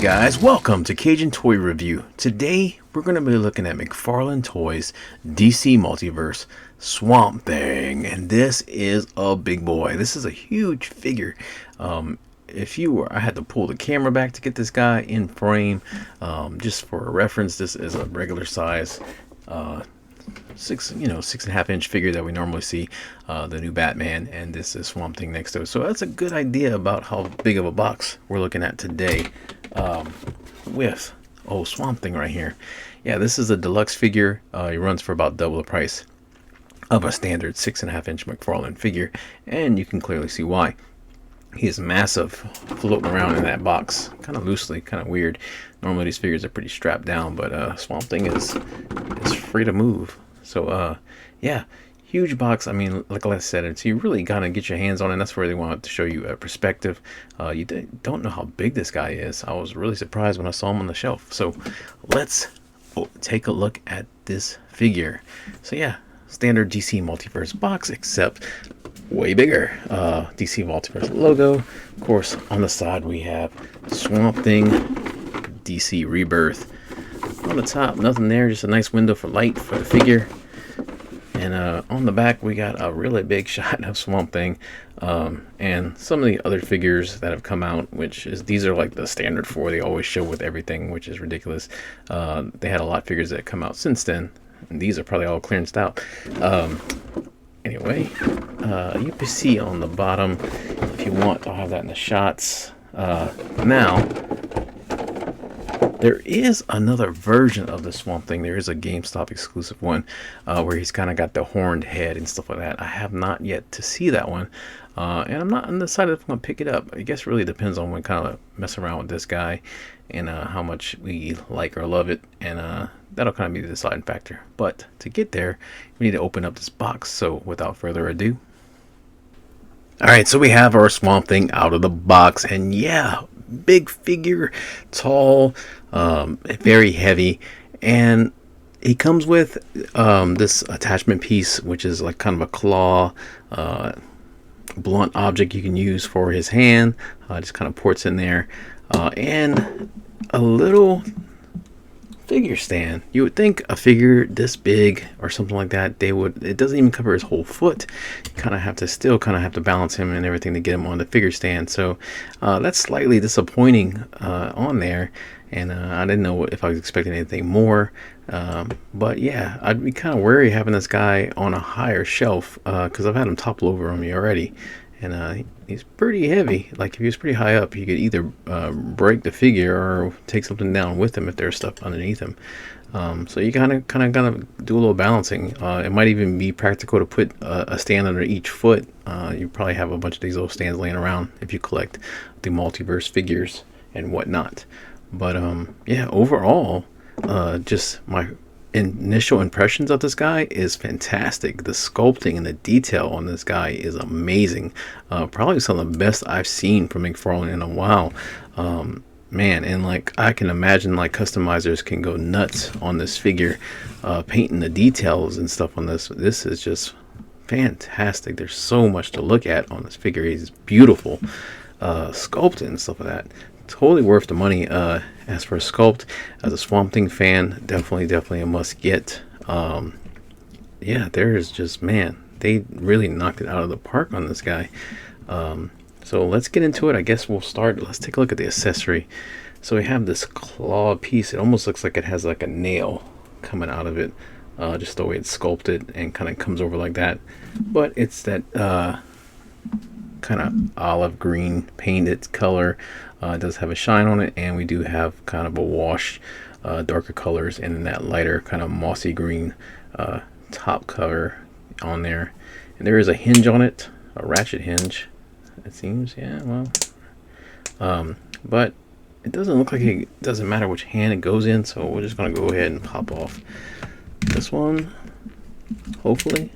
guys, welcome to Cajun Toy Review. Today we're going to be looking at Mcfarlane Toys DC Multiverse Swamp Thing, and this is a big boy. This is a huge figure. I had to pull the camera back to get this guy in frame. Just for a reference, this is a regular size 6.5 inch figure that we normally see, the new Batman, and this is Swamp Thing next to it. So that's a good idea about how big of a box we're looking at today, with Swamp Thing right here. Yeah, this is a deluxe figure. It runs for about double the price of a standard 6.5 inch Mcfarlane figure, and you can clearly see why. He is massive, floating around in that box, kind of loosely, kind of weird. Normally these figures are pretty strapped down, but Swamp Thing is free to move. So yeah, huge box. I mean, like I said, it's, you really gotta get your hands on it. And that's where they wanted to show you a perspective. You don't know how big this guy is. I was really surprised when I saw him on the shelf. So let's take a look at this figure. So yeah, standard DC Multiverse box, except way bigger. DC Multiverse logo. Of course, on the side we have Swamp Thing, DC Rebirth. On the top, nothing there, just a nice window for light for the figure. And on the back, we got a really big shot of Swamp Thing, and some of the other figures that have come out, these are like the standard 4 they always show with everything, which is ridiculous. They had a lot of figures that come out since then, and these are probably all clearanced out. Anyway, you can see on the bottom, if you want, I'll have that in the shots. Now, there is another version of the Swamp Thing. There is a GameStop exclusive one, where he's kind of got the horned head and stuff like that. I have not yet to see that one, and I'm not undecided if I'm going to pick it up. I guess it really depends on when kind of mess around with this guy and how much we like or love it, and that'll kind of be the deciding factor. But to get there, we need to open up this box. So without further ado, alright, so we have our Swamp Thing out of the box, and yeah, big figure, tall, very heavy, and he comes with this attachment piece, which is like kind of a claw, blunt object you can use for his hand. Just kind of ports in there, and a little figure stand. You would think a figure this big or something like that, it doesn't even cover his whole foot. You kind of have to balance him and everything to get him on the figure stand. So that's slightly disappointing on there, and I didn't know if I was expecting anything more, but yeah, I'd be kind of wary having this guy on a higher shelf, because I've had him topple over on me already, and he's pretty heavy. Like if he was pretty high up, you could either break the figure or take something down with him if there's stuff underneath him. So you kind of gotta do a little balancing. It might even be practical to put a stand under each foot. You probably have a bunch of these little stands laying around if you collect the Multiverse figures and whatnot. But yeah, overall, just my initial impressions of this guy is fantastic. The sculpting and the detail on this guy is amazing. Probably some of the best I've seen from Mcfarlane in a while. Man, and like I can imagine like customizers can go nuts on this figure, painting the details and stuff on this. This is just fantastic. There's so much to look at on this figure. He's beautiful, sculpted and stuff like that. Totally worth the money. As for a sculpt, as a Swamp Thing fan, definitely a must get. Yeah, there's just, man, they really knocked it out of the park on this guy. So let's get into it. I guess we'll start. Let's take a look at the accessory. So we have this claw piece. It almost looks like it has like a nail coming out of it, just the way it's sculpted and kind of comes over like that. But it's that kind of olive green painted color. It does have a shine on it, and we do have kind of a wash, darker colors, and then that lighter kind of mossy green top cover on there. And there is a hinge on it, a ratchet hinge, it seems. Yeah, well, but it doesn't look like it doesn't matter which hand it goes in, so we're just gonna go ahead and pop off this one, hopefully.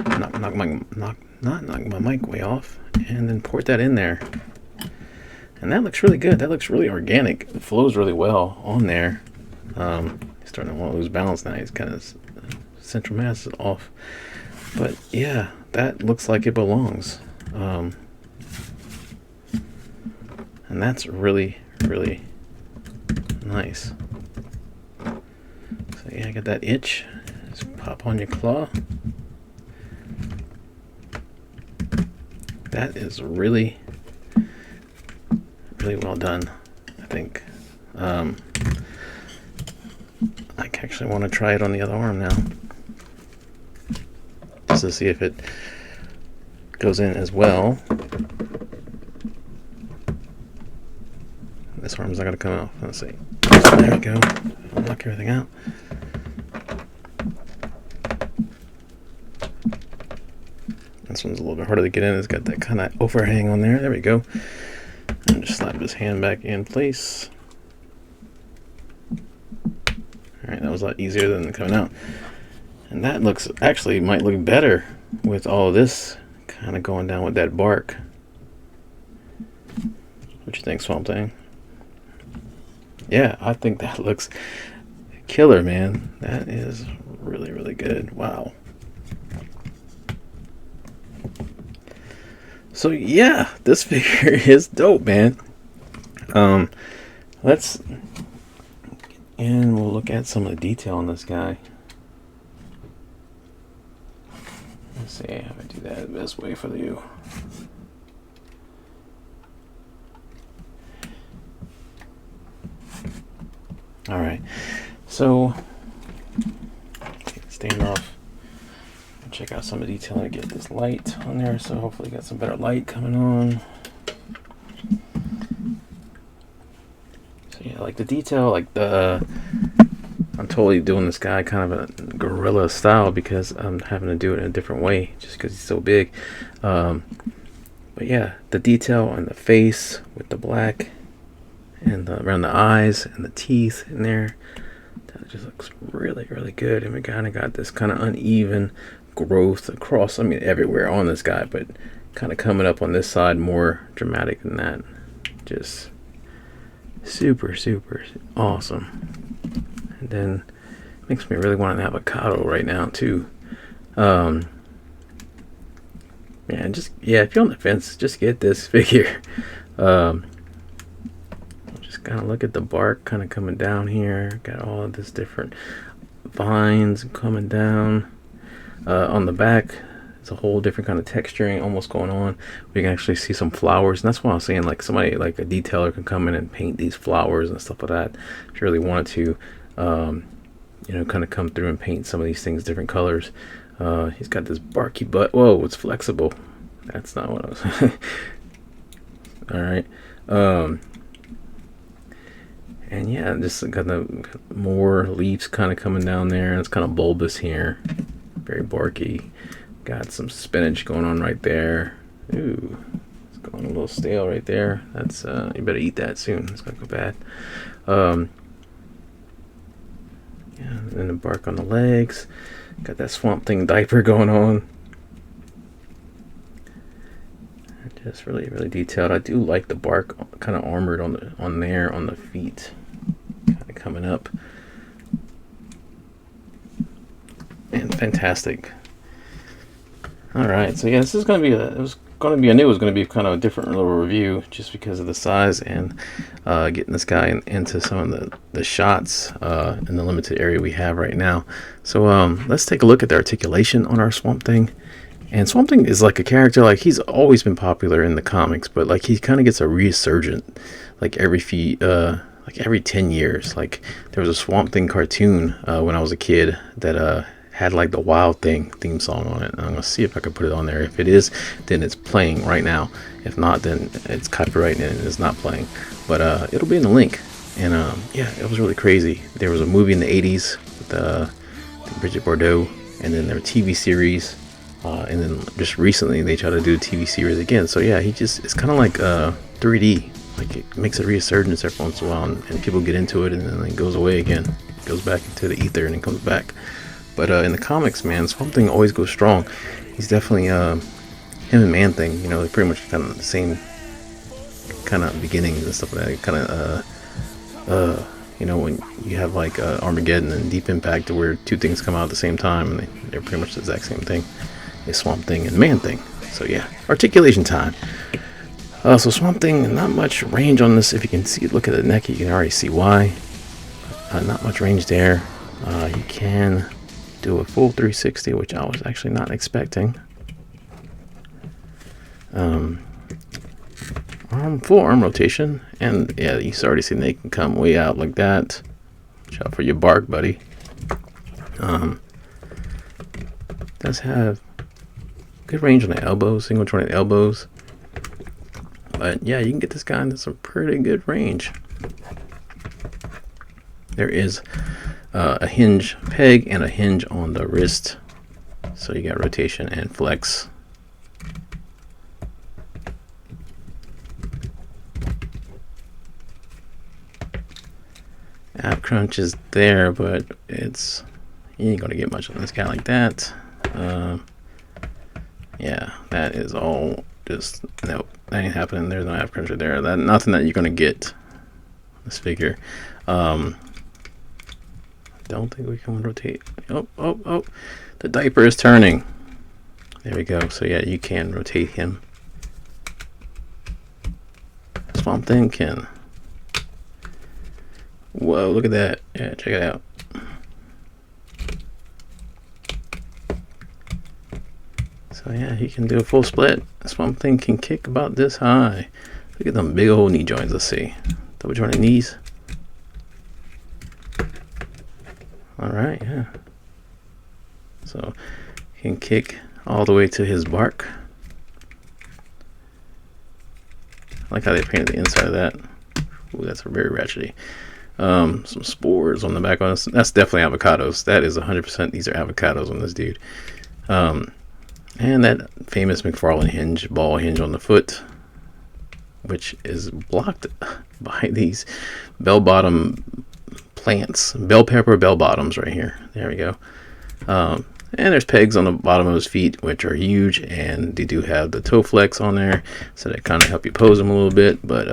Not knock my mic way off, and then port that in there. And that looks really good. That looks really organic. It flows really well on there. He's starting to want to lose balance now. He's kind of central mass is off. But yeah, that looks like it belongs. And that's really really nice. So yeah, I got that itch. Just pop on your claw. That is really, really well done, I think. I actually want to try it on the other arm now, just to see if it goes in as well. This arm's not going to come out. Let's see. There we go. Knock everything out. This one's a little bit harder to get in. It's got that kind of overhang on there. There we go. And just slap his hand back in place. Alright, that was a lot easier than coming out. And that looks, actually might look better with all of this kind of going down with that bark. What you think, Swamp Thing? Yeah, I think that looks killer, man. That is really, really good. Wow. So yeah, this figure is dope, man. Let's and we'll look at some of the detail on this guy. Let's see how I do that the best way for you. All right, so stand off. Check out some of the detail and get this light on there. So hopefully, got some better light coming on. So yeah, like the detail, like the I'm totally doing this guy kind of a gorilla style because I'm having to do it in a different way just because he's so big. But yeah, the detail on the face with the black and around the eyes and the teeth in there, that just looks really, really good. And we kind of got this kind of uneven growth across, I mean, everywhere on this guy, but kind of coming up on this side more dramatic than that. Just super, super awesome. And then makes me really want an avocado right now too. Yeah, just if you're on the fence, just get this figure. Just kind of look at the bark kind of coming down here. Got all of this different vines coming down. On the back, it's a whole different kind of texturing almost going on. We can actually see some flowers, and that's why I was saying, like, somebody like a detailer can come in and paint these flowers and stuff like that if you really wanted to. You know, kind of come through and paint some of these things different colors. He's got this barky butt. Whoa, it's flexible. That's not what I was. All right. And yeah, just got the more leaves kind of coming down there, and it's kind of bulbous here. Very barky. Got some spinach going on right there. Ooh, it's going a little stale right there. That's you better eat that soon. It's gonna go bad. Yeah, and then the bark on the legs. Got that Swamp Thing diaper going on. Just really, really detailed. I do like the bark kind of armored on the feet, kind of coming up. And fantastic. All right, so yeah, this is going to be I knew it was going to be kind of a different little review just because of the size and getting this guy into some of the shots in the limited area we have right now. So let's take a look at the articulation on our Swamp Thing. And Swamp Thing is like a character, like he's always been popular in the comics, but like he kind of gets a resurgent like every 10 years. Like there was a Swamp Thing cartoon when I was a kid that had like the Wild Thing theme song on it. I'm gonna see if I can put it on there. If it is, then it's playing right now. If not, then it's copyrighted and it's not playing. But it'll be in the link. And yeah, it was really crazy. There was a movie in the 80s with Bridget Bardot, and then their TV series, and then just recently they tried to do a TV series again. So yeah, it's kind of like 3D. Like it makes a resurgence every once in a while, and people get into it, and then it goes away again. It goes back into the ether and it comes back. But in the comics, man, Swamp Thing always goes strong. He's definitely him and Man Thing. You know, they're pretty much kind of the same kind of beginnings and stuff like that. Kind of you know, when you have like Armageddon and Deep Impact, where two things come out at the same time, and they're pretty much the exact same thing. It's Swamp Thing and Man Thing. So yeah, articulation time. So Swamp Thing, not much range on this. If you can see, look at the neck, you can already see why. Not much range there. You can do a full 360, which I was actually not expecting. Full arm rotation, and yeah, you already see they can come way out like that. Watch out for your bark, buddy. Does have good range on the elbows, single jointed elbows. But yeah, you can get this guy into some pretty good range. There is a hinge peg and a hinge on the wrist, so you got rotation and flex. Ab crunch is there, but it's, you ain't gonna get much on this guy like that. Yeah, that is all just, nope, that ain't happening. There's no ab crunch there. That nothing that you're gonna get this figure. Don't think we can rotate. Oh, the diaper is turning. There we go. So yeah, you can rotate him. Swamp Thing can. Whoa, look at that. Yeah, check it out. So yeah, he can do a full split. Swamp Thing can kick about this high. Look at them big old knee joints. Let's see. Double jointed knees. Alright, yeah. So he can kick all the way to his bark. I like how they painted the inside of that. Ooh, that's very ratchety. Some spores on the back on this. That's definitely avocados. That is 100%. These are avocados on this dude. And that famous Mcfarlane hinge, ball hinge on the foot, which is blocked by these bell-bottom plants, bell pepper bell bottoms right here. There we go. And there's pegs on the bottom of his feet, which are huge, and they do have the toe flex on there, so that kind of help you pose him a little bit. But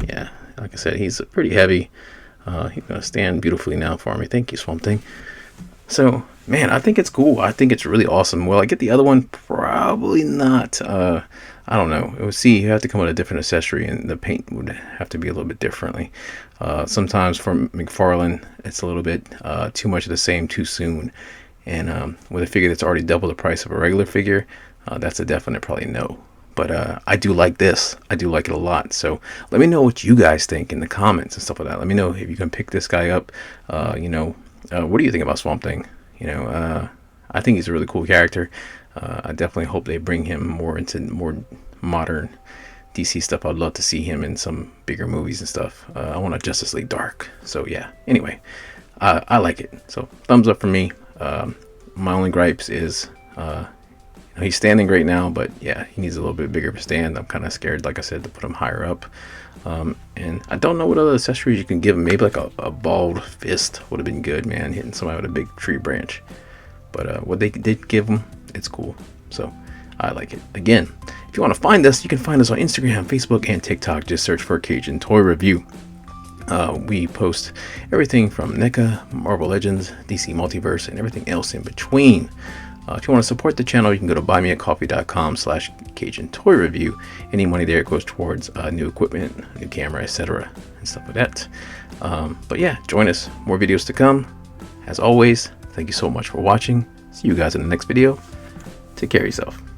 yeah, like I said, he's pretty heavy. He's gonna stand beautifully now for me. Thank you, Swamp Thing. So man, I think it's cool. I think it's really awesome. Will I get the other one? Probably not. I don't know. It would see, you have to come with a different accessory, and the paint would have to be a little bit differently. Sometimes from Mcfarlane, it's a little bit too much of the same too soon. And with a figure that's already double the price of a regular figure, that's a definite probably no. But I do like this. I do like it a lot. So let me know what you guys think in the comments and stuff like that. Let me know if you can pick this guy up. What do you think about Swamp Thing? I think he's a really cool character. I definitely hope they bring him more into more modern DC stuff. I'd love to see him in some bigger movies and stuff. I want a Justice League Dark. So yeah, anyway, I like it. So thumbs up for me. My only gripes is he's standing great now, but yeah, he needs a little bit bigger of a stand. I'm kind of scared, like I said, to put him higher up. And I don't know what other accessories you can give him. Maybe like a bald fist would have been good, man, hitting somebody with a big tree branch. But what they did give him, it's cool. So I like it. Again, if you want to find us, you can find us on Instagram, Facebook, and TikTok. Just search for Cajun Toy Review. We post everything from NECA, Marvel Legends, DC Multiverse, and everything else in between. If you want to support the channel, you can go to buymeacoffee.com/Cajun Toy Review. Any money there goes towards new equipment, new camera, etc., and stuff like that. But yeah, join us. More videos to come. As always, thank you so much for watching. See you guys in the next video. Take care of yourself.